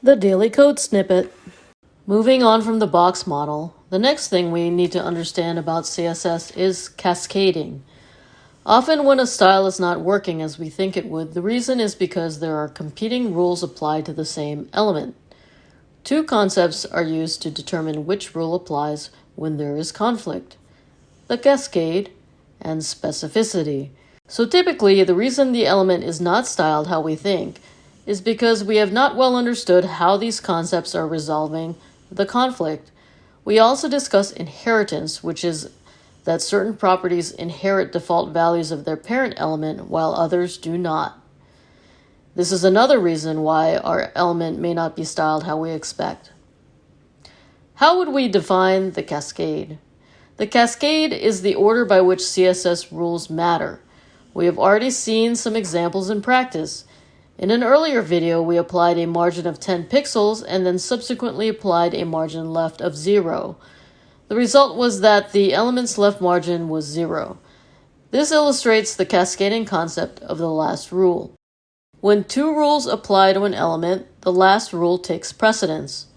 The daily code snippet. Moving on from the box model, the next thing we need to understand about CSS is cascading. Often when a style is not working as we think it would, the reason is because there are competing rules applied to the same element. Two concepts are used to determine which rule applies when there is conflict: the cascade and specificity. So typically, the reason the element is not styled how we think is because we have not well understood how these concepts are resolving the conflict. We also discuss inheritance, which is that certain properties inherit default values of their parent element while others do not. This is another reason why our element may not be styled how we expect. How would we define the cascade? The cascade is the order by which CSS rules matter. We have already seen some examples in practice. In an earlier video, we applied a margin of 10 pixels and then subsequently applied a margin left of 0. The result was that the element's left margin was 0. This illustrates the cascading concept of the last rule. When two rules apply to an element, the last rule takes precedence.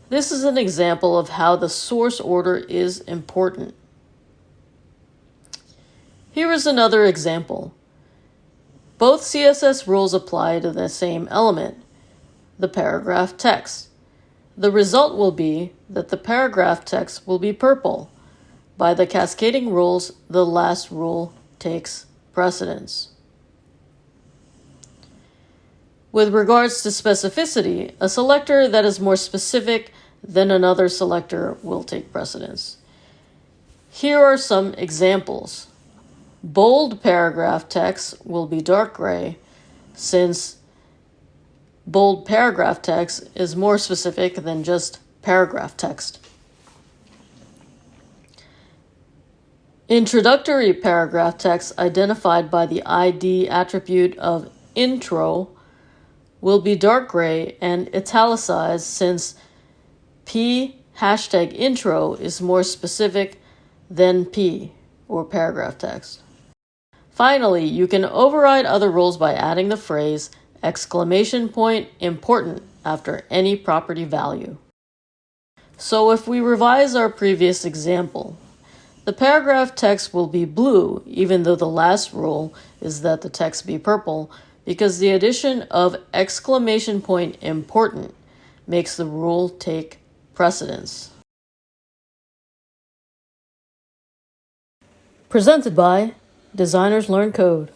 This is an example of how the source order is important. Here is another example. Both CSS rules apply to the same element, the paragraph text. The result will be that the paragraph text will be purple. By the cascading rules, the last rule takes precedence. With regards to specificity, a selector that is more specific than another selector will take precedence. Here are some examples. Bold paragraph text will be dark gray, since bold paragraph text is more specific than just paragraph text. Introductory paragraph text identified by the ID attribute of intro will be dark gray and italicized, since p#intro is more specific than p, or paragraph text. Finally, you can override other rules by adding the phrase !important after any property value. So if we revise our previous example, the paragraph text will be blue, even though the last rule is that the text be purple, because the addition of !important makes the rule take precedence. Presented by Designers Learn Code.